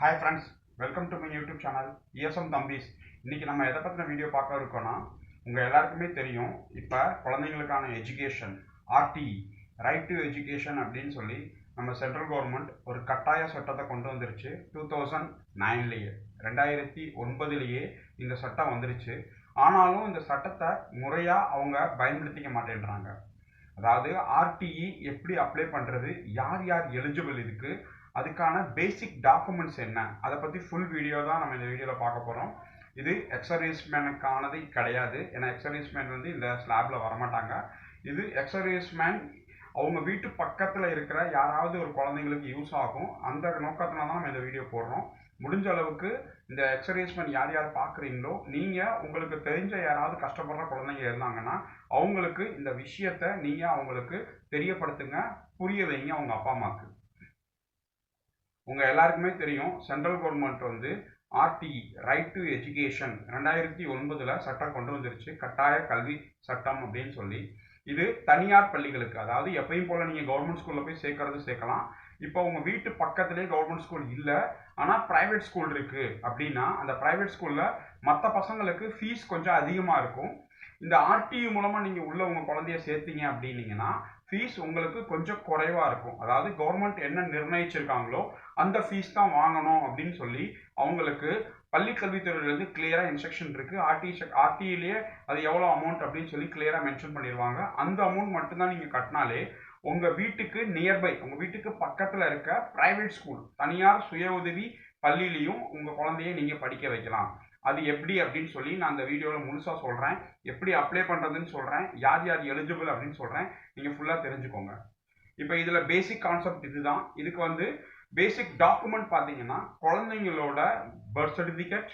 Hi friends, welcome to my YouTube channel ESM தம்பிஸ். இன்றைக்கி நம்ம எதை பற்றின வீடியோ பார்க்க இருக்கோன்னா, உங்கள் எல்லாருக்குமே தெரியும், இப்போ குழந்தைங்களுக்கான education RTE right to education அப்படின்னு சொல்லி நம்ம சென்ட்ரல் கவர்மெண்ட் ஒரு கட்டாய சட்டத்தை கொண்டு வந்துருச்சு. 2009 2009 இந்த சட்டம் வந்துருச்சு. ஆனாலும் இந்த சட்டத்தை முறையாக அவங்க பயன்படுத்திக்க மாட்டேன்றாங்க. அதாவது RTE எப்படி அப்ளை பண்ணுறது, யார் யார் எலிஜிபிள் இதுக்கு, அதுக்கான பேசிக் டாக்குமெண்ட்ஸ் என்ன, அதை பற்றி ஃபுல் வீடியோ தான் நம்ம இந்த வீடியோவில் பார்க்க போகிறோம். இது எக்ஸர்வீஸ்மேனுக்கானது கிடையாது. ஏன்னா எக்ஸர்வீஸ்மேன் இந்த ஸ்லாபில் வரமாட்டாங்க. இது எக்ஸர்வீஸ்மேன் அவங்க வீட்டு பக்கத்தில் இருக்கிற யாராவது ஒரு குழந்தைங்களுக்கு யூஸ் ஆகும். அந்த நோக்கத்தில் தான் நம்ம இந்த வீடியோ போடுறோம். முடிஞ்ச அளவுக்கு இந்த எக்ஸர்வீஸ்மேன் யார் யார் பார்க்குறீங்களோ, நீங்கள் உங்களுக்கு தெரிஞ்ச யாராவது கஷ்டப்படுற குழந்தைங்க இருந்தாங்கன்னா அவங்களுக்கு இந்த விஷயத்தை நீங்கள் அவங்களுக்கு தெரியப்படுத்துங்க, புரிய வைங்க அவங்க அப்பா அம்மாவுக்கு. உங்கள் எல்லாருக்குமே தெரியும், central government RTE right to education 2009 சட்டம் கொண்டு வந்துருச்சு. கட்டாய கல்வி சட்டம் அப்படின்னு சொல்லி. இது தனியார் பள்ளிகளுக்கு, அதாவது எப்பயும் போல் நீங்கள் கவர்மெண்ட் ஸ்கூலில் போய் சேர்க்கலாம். இப்போ உங்கள் வீட்டு பக்கத்துலேயே கவர்மெண்ட் ஸ்கூல் இல்லை, ஆனால் ப்ரைவேட் ஸ்கூல் இருக்குது அப்படின்னா, அந்த ப்ரைவேட் ஸ்கூலில் மற்ற பசங்களுக்கு ஃபீஸ் கொஞ்சம் அதிகமாக இருக்கும். இந்த RTE மூலமாக நீங்கள் உள்ள உங்கள் குழந்தைய சேர்த்தீங்க அப்படின்னீங்கன்னா ஃபீஸ் உங்களுக்கு கொஞ்சம் குறைவாக இருக்கும். அதாவது கவர்மெண்ட் என்ன நிர்ணயிச்சிருக்காங்களோ அந்த ஃபீஸ் தான் வாங்கணும் அப்படின்னு சொல்லி அவங்களுக்கு பள்ளி கல்வித்துறையிலேருந்து கிளியராக இன்ஸ்ட்ரக்ஷன் இருக்குது. RTEலேயே அது எவ்வளோ அமௌண்ட் அப்படின்னு சொல்லி கிளியராக மென்ஷன் பண்ணிடுவாங்க. அந்த அமௌண்ட் மட்டும்தான் நீங்கள் கட்டினாலே உங்கள் வீட்டுக்கு நியர்பை, உங்கள் வீட்டுக்கு பக்கத்தில் இருக்க ப்ரைவேட் ஸ்கூல், தனியார் சுய உதவி பள்ளியிலையும் உங்கள் குழந்தைய நீங்கள் படிக்க வைக்கலாம். அது எப்படி அப்படின்னு சொல்லி நான் அந்த வீடியோவில் முழுசாக சொல்கிறேன். எப்படி அப்ளை பண்ணுறதுன்னு சொல்கிறேன், யார் யார் எலிஜிபிள் அப்படின்னு சொல்கிறேன். நீங்கள் ஃபுல்லாக தெரிஞ்சுக்கோங்க. இப்போ இதில் பேசிக் கான்செப்ட் இதுதான். இதுக்கு பேசிக் டாக்குமெண்ட் பார்த்தீங்கன்னா, குழந்தைங்களோட பர்த் சர்டிஃபிகேட்,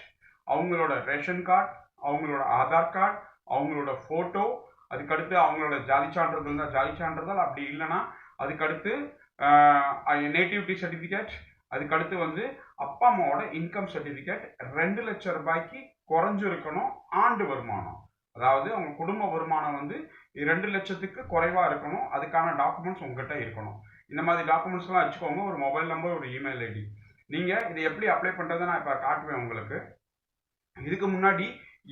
அவங்களோட ரேஷன் கார்டு, அவங்களோட ஆதார் கார்டு, அவங்களோட ஃபோட்டோ, அதுக்கடுத்து அவங்களோட ஜாதி சான்றிதழ் இருந்தால் ஜாதி சான்றிதழ், அப்படி இல்லைன்னா அதுக்கடுத்து நேட்டிவிட்டி சர்டிஃபிகேட், அதுக்கடுத்து அப்பா அம்மாவோட இன்கம் சர்டிஃபிகேட். 2 லட்சம் ரூபாய்க்கு குறைஞ்சிருக்கணும் ஆண்டு வருமானம். அதாவது அவங்க குடும்ப வருமானம் 2 லட்சத்துக்கு குறைவாக இருக்கணும். அதுக்கான டாக்குமெண்ட்ஸ் உங்ககிட்ட இருக்கணும். இந்த மாதிரி டாக்குமெண்ட்ஸ்லாம் வச்சுக்கோங்க. ஒரு மொபைல் நம்பர், ஒரு இமெயில் ஐடி. நீங்கள் இதை எப்படி அப்ளை பண்ணுறதை நான் இப்போ காட்டுவேன் உங்களுக்கு. இதுக்கு முன்னாடி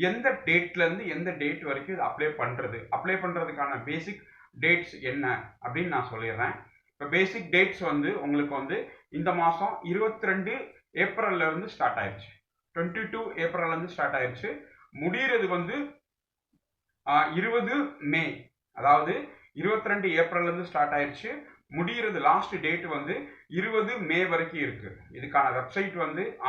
எந்த டேட்லேருந்து எந்த டேட் வரைக்கும் இது அப்ளை பண்ணுறதுக்கான பேசிக் டேட்ஸ் என்ன அப்படின்னு நான் சொல்லிடுறேன். இப்போ பேசிக் டேட்ஸ் உங்களுக்கு இந்த மாதம் 22 ஏப்ரல்லேருந்து ஸ்டார்ட் ஆயிடுச்சு. 22 ஏப்ரல்லேருந்து ஸ்டார்ட் ஆயிடுச்சு. முடிகிறது 20 மே. அதாவது 22 ஏப்ரல்லேருந்து ஸ்டார்ட் ஆயிடுச்சு. முடிகிறது லாஸ்ட் டேட் 20 மே வரைக்கும் இருக்குது. இதுக்கான வெப்சைட்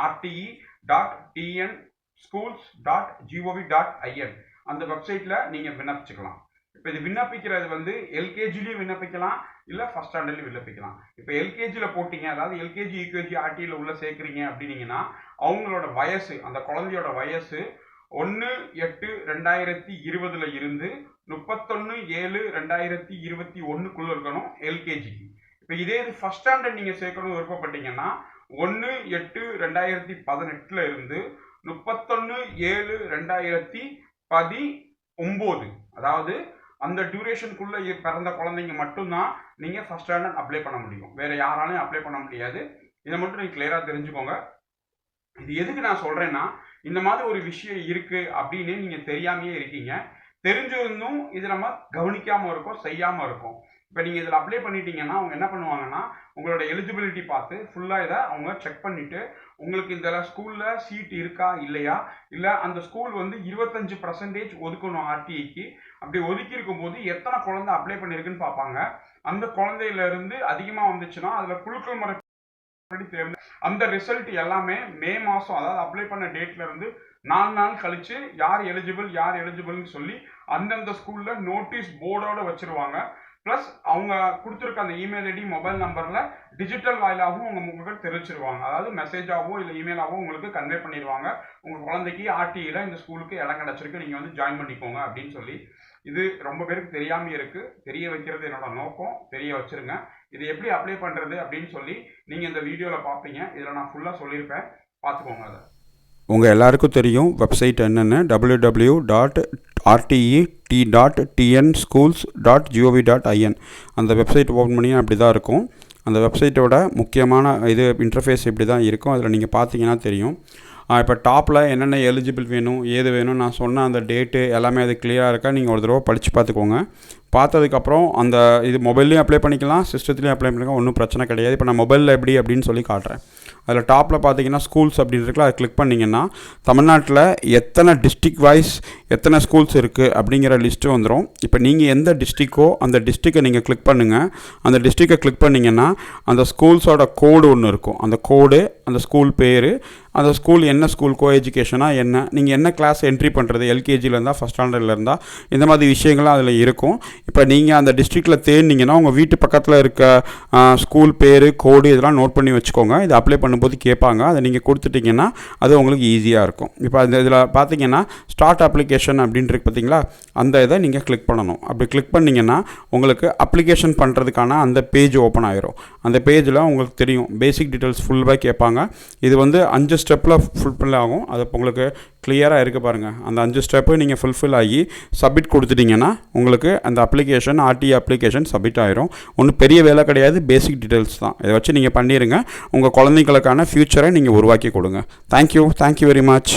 rte.tnschools.gov.in. அந்த வெப்சைட்டில் நீங்கள் விண்ணப்பிச்சுக்கலாம். இப்போ இது விண்ணப்பிக்கிறது எல்கேஜிலையும் விண்ணப்பிக்கலாம், இல்லை ஃபஸ்ட் ஸ்டாண்டர்ட்லையும் விண்ணப்பிக்கலாம். இப்போ எல்கேஜியில் போட்டிங்க, அதாவது எல்கேஜி யூகேஜி RTEயில் உள்ள சேர்க்குறீங்க அப்படின்னீங்கன்னா அவங்களோட வயசு, அந்த குழந்தையோட வயசு 1/8/2020 இருந்து 31/7/2021 இருக்கணும் எல்கேஜிக்கு. இப்போ இதே இது ஃபஸ்ட் ஸ்டாண்டர்ட் நீங்கள் சேர்க்கணும்னு விருப்பப்பட்டீங்கன்னா 1/8/2018 இருந்து 31/7/2019, அதாவது அந்த டியூரேஷனுக்குள்ளே பிறந்த குழந்தைங்க மட்டும்தான் நீங்கள் ஃபஸ்ட் ஸ்டாண்டர்ட் அப்ளை பண்ண முடியும். வேறு யாராலையும் அப்ளை பண்ண முடியாது. இதை மட்டும் நீங்கள் கிளியராக தெரிஞ்சுக்கோங்க. இது எதுக்கு நான் சொல்கிறேன்னா, இந்த மாதிரி ஒரு விஷயம் இருக்குது அப்படின்னு நீங்கள் தெரியாமையே இருக்கீங்க. தெரிஞ்சிருந்தும் இது நம்ம கவனிக்காமல் இருக்கோம், செய்யாமல் இருக்கோம். இப்போ நீங்கள் இதில் அப்ளை பண்ணிட்டீங்கன்னா அவங்க என்ன பண்ணுவாங்கன்னா, உங்களோட எலிஜிபிலிட்டி பார்த்து ஃபுல்லாக இதை அவங்க செக் பண்ணிவிட்டு உங்களுக்கு இந்த ஸ்கூலில் சீட் இருக்கா இல்லையா, இல்லை அந்த ஸ்கூல் 25% ஒதுக்கணும் RTEக்கு. அப்படி ஒதுக்கி இருக்கும்போது எத்தனை குழந்தை அப்ளை பண்ணியிருக்குன்னு பார்ப்பாங்க. அந்த குழந்தையிலேருந்து அதிகமாக வந்துச்சுன்னா அதில் குழுக்கள் முறை தேர்ந்து அந்த ரிசல்ட் எல்லாமே மே மாதம், அதாவது அப்ளை பண்ண டேட்லேருந்து 4 நாள் கழித்து யார் எலிஜிபிள்னு சொல்லி அந்தந்த ஸ்கூலில் நோட்டீஸ் போர்டோடு வச்சுருவாங்க. ப்ளஸ் அவங்க கொடுத்துருக்க அந்த இமெயில் ஐடி, மொபைல் நம்பரில் டிஜிட்டல் வாயிலாகவும் உங்களுக்கு தெரிவிச்சிருவாங்க. அதாவது மெசேஜாகவோ இல்லை இமெயிலாகவோ உங்களுக்கு கன்வே பண்ணிடுவாங்க, உங்கள் குழந்தைக்கு RTEயில் இந்த ஸ்கூலுக்கு இடம் கிடச்சிருக்கு, நீங்கள் ஜாயின் பண்ணிக்கோங்க அப்படின்னு சொல்லி. இது ரொம்ப பேருக்கு தெரியாமல் இருக்குது. தெரிய வைக்கிறது என்னோட நோக்கம். தெரிய வச்சுருங்க. இது எப்படி அப்ளை பண்ணுறது அப்படின்னு சொல்லி நீங்கள் இந்த வீடியோவில் பார்ப்பீங்க. இதில் நான் ஃபுல்லாக சொல்லியிருப்பேன், பார்த்துக்கோங்க. அதை உங்கள் எல்லாருக்கும் தெரியும் வெப்சைட் என்னென்னு. www.rte.tnschools.gov.in. அந்த வெப்சைட் ஓப்பன் பண்ணி அப்படி தான் இருக்கும். அந்த வெப்சைட்டோட முக்கியமான இது இன்டர்ஃபேஸ் இப்படி தான் இருக்கும். அதில் நீங்கள் பார்த்தீங்கன்னா தெரியும். இப்போ டாப்பில் என்னென்ன எலிஜிபிள் வேணும், ஏது வேணும், நான் சொன்ன அந்த டேட்டு எல்லாமே அது கிளியராக இருக்கா நீங்கள் ஒரு தடவை படித்து பார்த்துக்கோங்க. பார்த்ததுக்கப்புறம் அந்த இது மொபைல்லையும் அப்ளை பண்ணிக்கலாம், சிஸ்டத்துலேயும் அப்ளை பண்ணிக்கலாம், ஒன்றும் பிரச்சனை கிடையாது. இப்போ நான் மொபைலில் எப்படி அப்படின்னு சொல்லி காட்டுறேன். அதில் டாப்பில் பார்த்தீங்கன்னா ஸ்கூல்ஸ் அப்படின்னு இருக்குல்ல, அதை கிளிக் பண்ணிங்கன்னா தமிழ்நாட்டில் எத்தனை டிஸ்ட்ரிக் வைஸ் எத்தனை ஸ்கூல்ஸ் இருக்குது அப்படிங்கிற லிஸ்ட்டு வந்துடும். இப்போ நீங்கள் எந்த டிஸ்ட்ரிக்கோ அந்த டிஸ்ட்ரிக்கை நீங்கள் கிளிக் பண்ணுங்கள். அந்த டிஸ்ட்ரிக்கை கிளிக் பண்ணிங்கன்னா அந்த ஸ்கூல்ஸோட கோடு ஒன்று இருக்கும். அந்த கோடு, அந்த ஸ்கூல் பேர், அந்த ஸ்கூல் என்ன ஸ்கூல், கோ எஜுகேஷனாக என்ன, நீங்கள் என்ன கிளாஸ் என்ட்ரி பண்ணுறது, எல்கேஜியில் இருந்தால் ஃபஸ்ட் ஸ்டாண்டர்டில் இருந்தால் இந்த மாதிரி விஷயங்கள்லாம் அதில் இருக்கும். இப்போ நீங்கள் அந்த டிஸ்ட்ரிக்டில் தேடினீங்கன்னா உங்கள் வீட்டு பக்கத்தில் இருக்க ஸ்கூல் பேர், கோடு இதெல்லாம் நோட் பண்ணி வச்சுக்கோங்க. இது அப்ளை பண்ணும்போது கேட்பாங்க, அதை நீங்கள் கொடுத்துட்டிங்கன்னா அது உங்களுக்கு ஈஸியாக இருக்கும். இப்போ அந்த இதில் பார்த்தீங்கன்னா ஸ்டார்ட் அப்ளிகேஷன் அப்படின்ட்டு பார்த்தீங்களா, அந்த இதை நீங்கள் கிளிக் பண்ணணும். அப்படி கிளிக் பண்ணிங்கன்னா உங்களுக்கு அப்ளிகேஷன் பண்ணுறதுக்கான அந்த பேஜ் ஓப்பன் ஆகிரும். அந்த பேஜில் உங்களுக்கு தெரியும் பேசிக் டீட்டெயில்ஸ் ஃபுல்லாக கேட்பாங்க. இது வந்து 5 ஸ்டெப்பில் ஃபுல்ஃபில் ஆகும். அது உங்களுக்கு கிளியராக இருக்குது பாருங்கள். அந்த 5 ஸ்டெப்பு நீங்கள் ஃபுல்ஃபில் ஆகி சப்மிட் கொடுத்துட்டிங்கன்னா உங்களுக்கு அந்த அப்ளிகேஷன், ஆர்டிஏ அப்ளிகேஷன் சப்மிட் ஆகிரும். ஒன்றும் பெரிய வேலை கிடையாது, பேசிக் டீட்டெயில்ஸ் தான். இதை வச்சு நீங்கள் பண்ணிடுங்க. உங்கள் குழந்தைங்களுக்கான ஃப்யூச்சரை நீங்கள் உருவாக்கி கொடுங்க. Thank you very much.